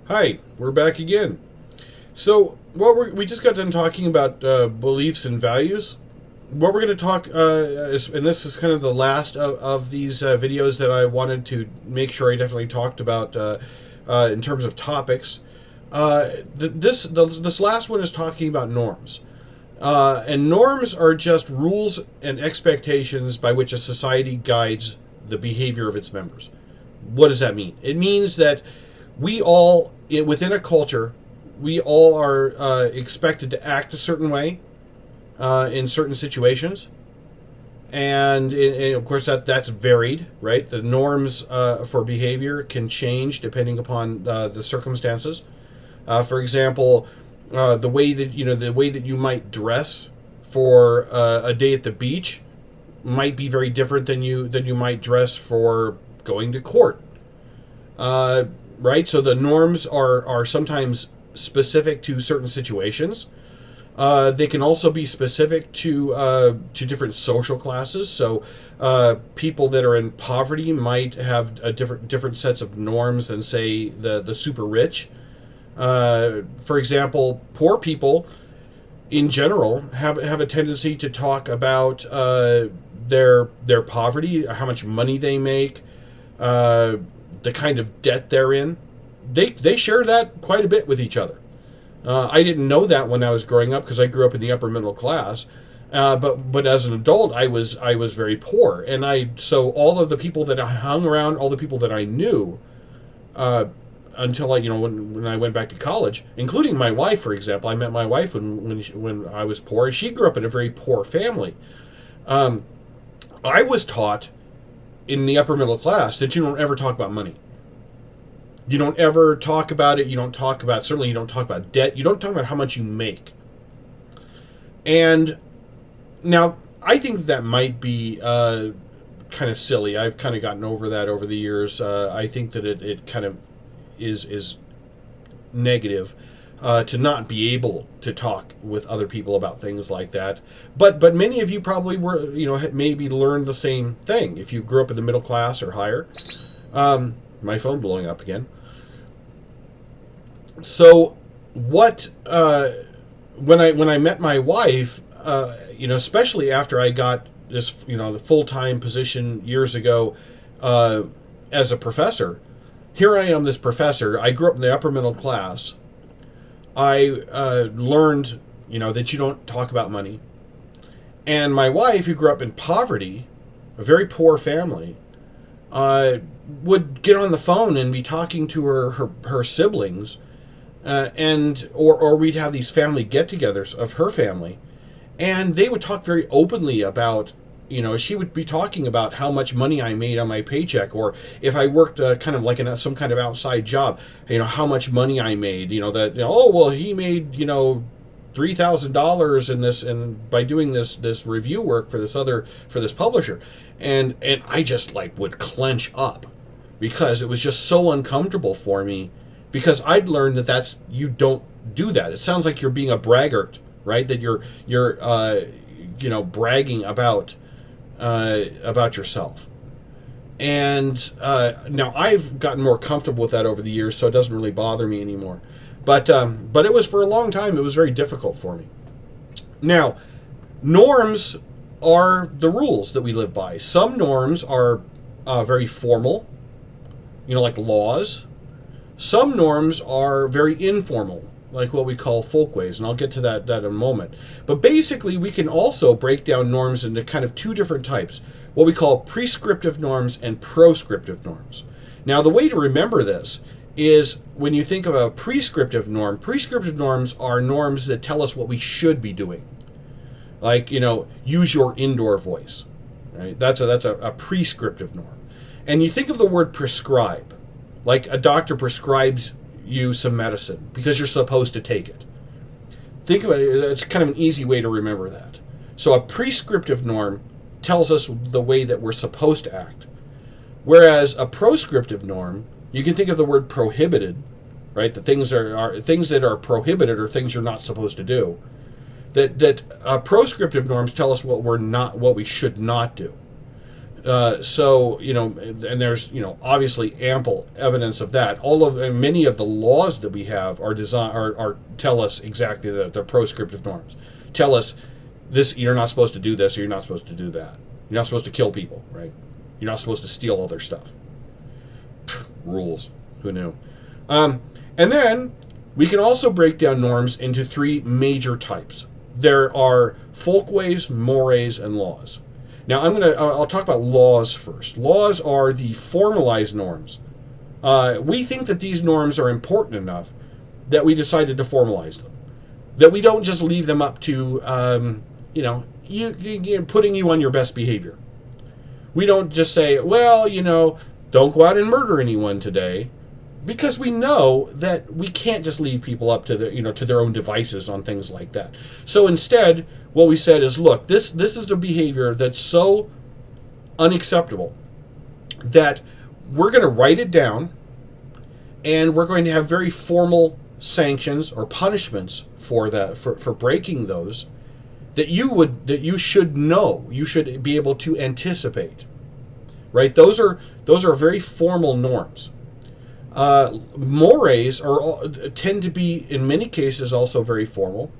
Hi, we're back again. So, we just got done talking about beliefs and values. What we're going to talk, and this is kind of the last of these videos that I wanted to make sure I definitely talked about in terms of topics. This last one is talking about norms. And norms are just rules and expectations by which a society guides the behavior of its members. What does that mean? It means that we all, within a culture, we all are expected to act a certain way in certain situations. And of course, that's varied, right? The norms for behavior can change depending upon the circumstances. For example, the way that you might dress for a day at the beach might be very different than you might dress for going to court. Right? So the norms are sometimes specific to certain situations. They can also be specific to different social classes. So people that are in poverty might have a different sets of norms than, say, the super rich. For example, poor people in general have a tendency to talk about their poverty, how much money they make, the kind of debt they're in. They share that quite a bit with each other. I didn't know that when I was growing up because I grew up in the upper middle class. But as an adult, I was very poor, and so all of the people that I hung around, all the people that I knew, until when I went back to college, including my wife, for example. I met my wife when I was poor. She grew up in a very poor family. I was taught in the upper middle class that you don't ever talk about money. You don't ever talk about it. You don't talk about, certainly you don't talk about debt. You don't talk about how much you make. And now I think that might be kind of silly. I've kind of gotten over that over the years. I think that it kind of is negative to not be able to talk with other people about things like that. But many of you probably were, maybe learned the same thing if you grew up in the middle class or higher. My phone blowing up again. So what when I met my wife, especially after I got this, the full-time position years ago as a professor. Here I am, this professor. I grew up in the upper middle class. I learned, that you don't talk about money. And my wife, who grew up in poverty, a very poor family, would get on the phone and be talking to her siblings, or we'd have these family get-togethers of her family, and they would talk very openly about, she would be talking about how much money I made on my paycheck, or if I worked kind of like in some kind of outside job, how much money I made, oh, well, he made, $3,000 in this, and by doing this review work for this publisher. And I just would clench up because it was just so uncomfortable for me, because I'd learned that you don't do that. It sounds like you're being a braggart, right? That you're bragging about yourself. And now I've gotten more comfortable with that over the years, so it doesn't really bother me anymore. But it was, for a long time, it was very difficult for me. Now, norms are the rules that we live by. Some norms are very formal, like laws. Some norms are very informal, like what we call folkways, and I'll get to that in a moment. But basically, we can also break down norms into kind of two different types, what we call prescriptive norms and proscriptive norms. Now, the way to remember this is when you think of a prescriptive norms are norms that tell us what we should be doing. Like, use your indoor voice, right? That's a prescriptive norm. And you think of the word prescribe, like a doctor prescribes you some medicine because you're supposed to take it. Think of it, it's kind of an easy way to remember that. So a prescriptive norm tells us the way that we're supposed to act. Whereas a proscriptive norm, you can think of the word prohibited, right? The things are things that are prohibited or things you're not supposed to do. That proscriptive norms tell us what we should not do. So, and there's, obviously ample evidence of that. All of and many of the laws that we have are tell us exactly the proscriptive norms. Tell us this: you're not supposed to do this, or you're not supposed to do that. You're not supposed to kill people, right? You're not supposed to steal all their stuff. Rules. Who knew? And then we can also break down norms into three major types. There are folkways, mores, and laws. Now I'll talk about laws first. Laws are the formalized norms. We think that these norms are important enough that we decided to formalize them. That we don't just leave them up to putting you on your best behavior. We don't just say, well, don't go out and murder anyone today, because we know that we can't just leave people up to their own devices on things like that. So instead, what we said is, look, this is a behavior that's so unacceptable that we're going to write it down, and we're going to have very formal sanctions or punishments for that, for breaking those, that you should know, you should be able to anticipate. Right? Those are very formal norms. Mores tend to be, in many cases, also very formal.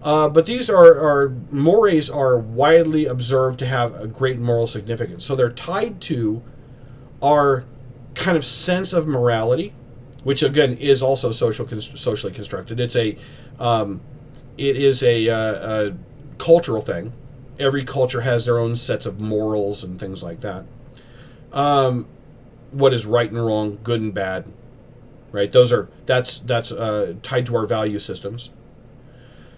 But these mores are widely observed to have a great moral significance. So they're tied to our kind of sense of morality, which again is also socially constructed. It is a cultural thing. Every culture has their own sets of morals and things like that. What is right and wrong, good and bad, right? That's tied to our value systems.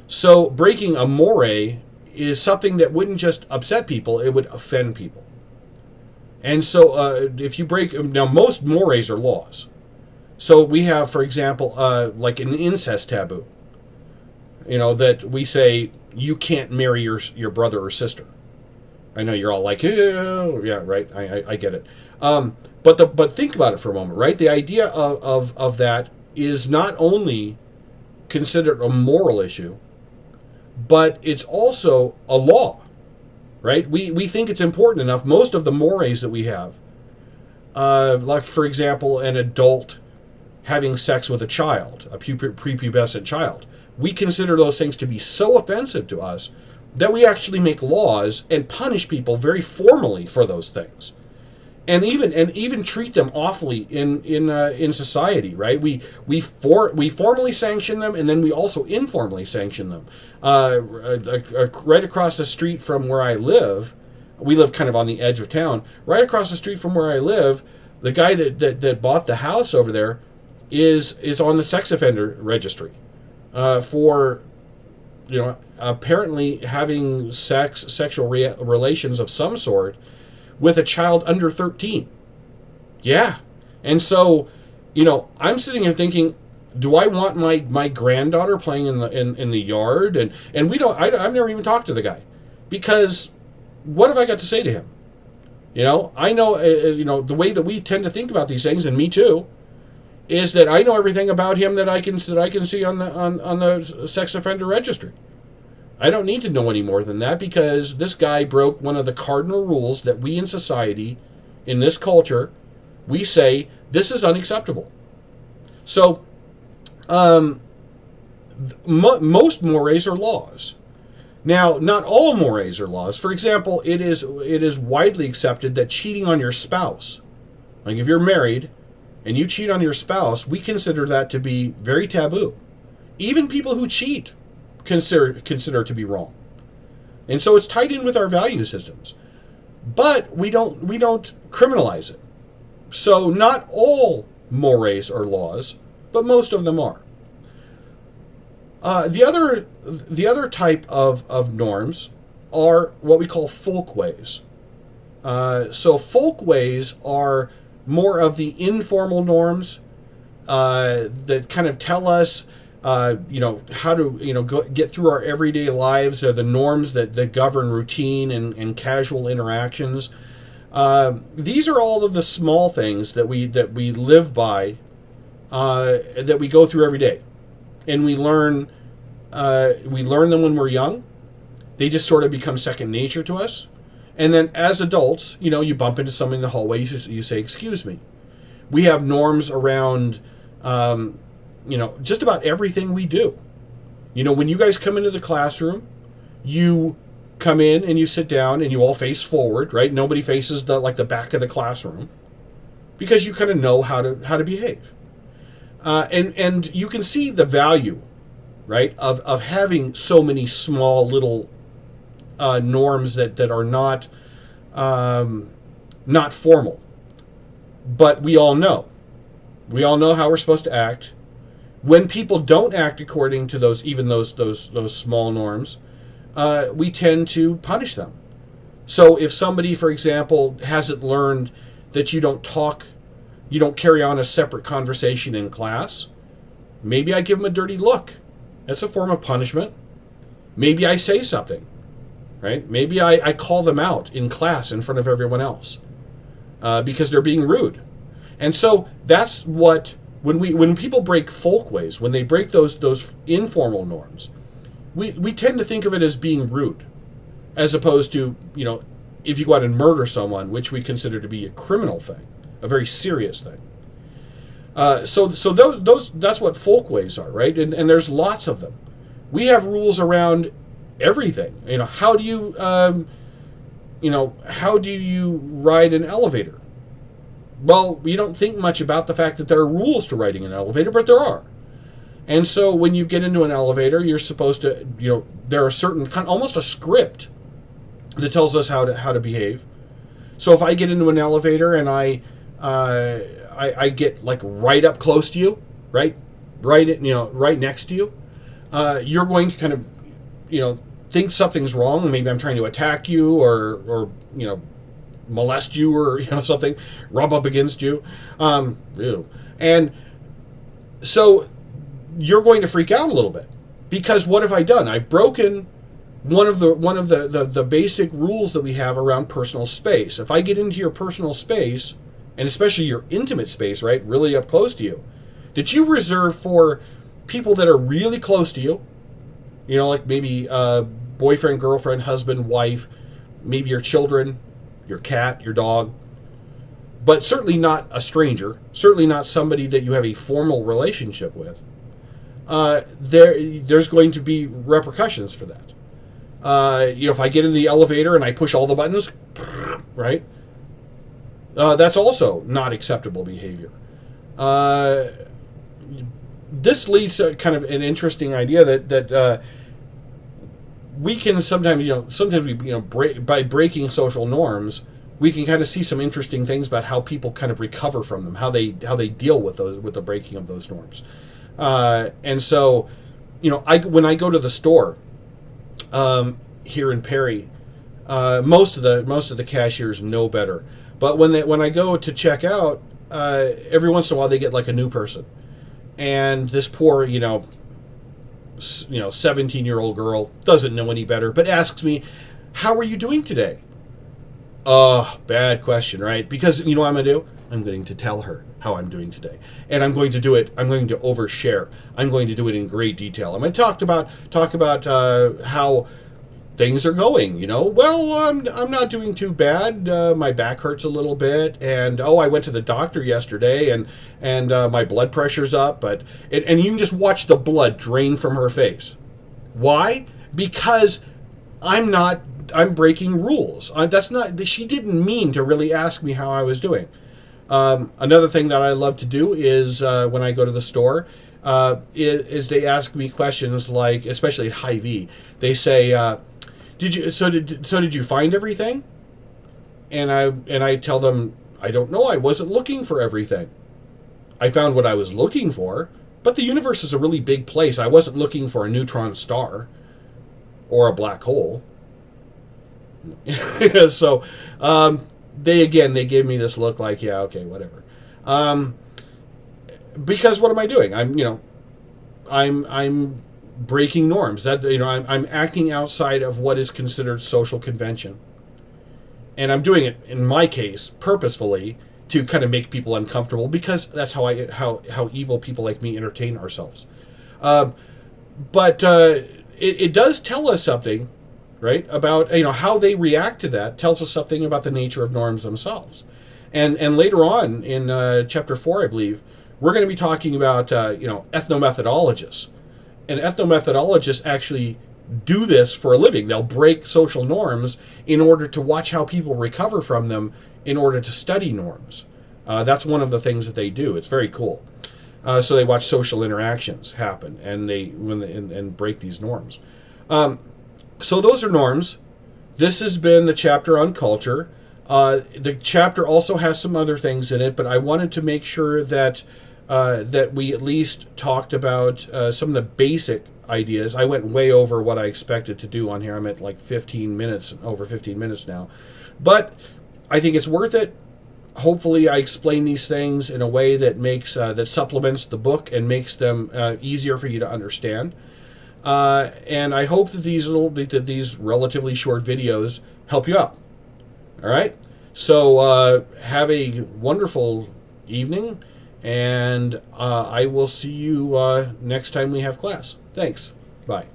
So breaking a more is something that wouldn't just upset people; it would offend people. And so, if you break, now most mores are laws. So we have, for example, like an incest taboo. That we say you can't marry your brother or sister. I know you're all like, yeah, right. I get it. But think about it for a moment, right? The idea of that is not only considered a moral issue, but it's also a law, right? We think it's important enough. Most of the mores that we have, like for example, an adult having sex with a child, a prepubescent child, we consider those things to be so offensive to us that we actually make laws and punish people very formally for those things, and even treat them awfully in society. Right? We formally sanction them, and then we also informally sanction them. Right across the street from where I live, we live kind of on the edge of town. Right across the street from where I live, the guy that bought the house over there is on the sex offender registry for apparently having sexual relations of some sort with a child under 13. Yeah. And so, I'm sitting here thinking, do I want my granddaughter playing in the yard? And I've never even talked to the guy, because what have I got to say to him? I know, the way that we tend to think about these things, and me too, is that I know everything about him that I can see on the sex offender registry. I don't need to know any more than that, because this guy broke one of the cardinal rules that we in society, in this culture, we say this is unacceptable. So, most mores are laws. Now, not all mores are laws. For example, it is widely accepted that cheating on your spouse, like if you're married and you cheat on your spouse, we consider that to be very taboo. Even people who cheat consider to be wrong. And so it's tied in with our value systems. But we don't criminalize it. So not all mores are laws, but most of them are. The other type of norms are what we call folkways. So folkways are more of the informal norms that kind of tell us how to get through our everyday lives. Are the norms that govern routine and casual interactions. These are all of the small things that we live by, that we go through every day, and we learn them when we're young. They just sort of become second nature to us, And then as adults, you bump into someone in the hallway, you say, excuse me. We have norms around, just about everything we do. When you guys come into the classroom, you come in and you sit down and you all face forward, right? Nobody faces the back of the classroom, because you kind of know how to behave. And you can see the value, right, of having so many small little norms that are not formal. But we all know how we're supposed to act. When people don't act according to those small norms, we tend to punish them. So if somebody, for example, hasn't learned that you don't carry on a separate conversation in class, maybe I give them a dirty look. That's a form of punishment. Maybe I say something, right? Maybe I call them out in class in front of everyone else because they're being rude. And so that's what, when people break folkways, when they break those informal norms, we tend to think of it as being rude, as opposed to, if you go out and murder someone, which we consider to be a criminal thing, a very serious thing. So those that's what folkways are, right? And there's lots of them. We have rules around everything. How do you ride an elevator? Well, we don't think much about the fact that there are rules to riding an elevator, but there are. And so when you get into an elevator, you're supposed to, there are certain almost a script that tells us how to behave. So if I get into an elevator and I get right up close to you, right next to you, you're going to kind of, think something's wrong. Maybe I'm trying to attack you or molest you or something, rub up against you, and so you're going to freak out a little bit, because what have I done? I've broken one of the basic rules that we have around personal space. If I get into your personal space, and especially your intimate space, right, really up close to you, that you reserve for people that are really close to you, like maybe boyfriend, girlfriend, husband, wife, maybe your children, your cat, your dog, but certainly not a stranger, certainly not somebody that you have a formal relationship with, there's going to be repercussions for that. If I get in the elevator and I push all the buttons, right, that's also not acceptable behavior. This leads to kind of an interesting idea that we can sometimes by breaking social norms, we can kind of see some interesting things about how people kind of recover from them, how they deal with the breaking of those norms. And so, when I go to the store here in Perry, most of the cashiers know better. But when I go to check out, every once in a while they get a new person, and this poor 17-year-old girl doesn't know any better, but asks me, "How are you doing today?" Bad question, right? Because what I'm going to do? I'm going to tell her how I'm doing today. And I'm going to do it, I'm going to overshare. I'm going to do it in great detail. I'm going to talk about how things are going, Well, I'm not doing too bad. My back hurts a little bit, and I went to the doctor yesterday, and my blood pressure's up, and you can just watch the blood drain from her face. Why? Because I'm breaking rules. She didn't mean to really ask me how I was doing. Another thing that I love to do is when I go to the store, is they ask me questions like, especially at Hy-Vee, they say, did you find everything? And I tell them, I don't know, I wasn't looking for everything. I found what I was looking for, but the universe is a really big place. I wasn't looking for a neutron star or a black hole. So they gave me this look like, yeah, okay, whatever. Because what am I doing? I'm breaking norms. That I'm acting outside of what is considered social convention, and I'm doing it in my case purposefully to kind of make people uncomfortable, because that's how evil people like me entertain ourselves. But it does tell us something right? About how they react to that tells us something about the nature of norms themselves. And later on in chapter 4, I believe, we're going to be talking about ethnomethodologists. And ethnomethodologists actually do this for a living. They'll break social norms in order to watch how people recover from them in order to study norms. That's one of the things that they do. It's very cool. So they watch social interactions happen and break these norms. So those are norms. This has been the chapter on culture. The chapter also has some other things in it, but I wanted to make sure that we at least talked about some of the basic ideas. I went way over what I expected to do on here. I'm at like 15 minutes, over 15 minutes now. But I think it's worth it. Hopefully I explain these things in a way that makes that supplements the book and makes them easier for you to understand. And I hope that these relatively short videos help you out. All right? So have a wonderful evening, and I will see you next time we have class. Thanks. Bye.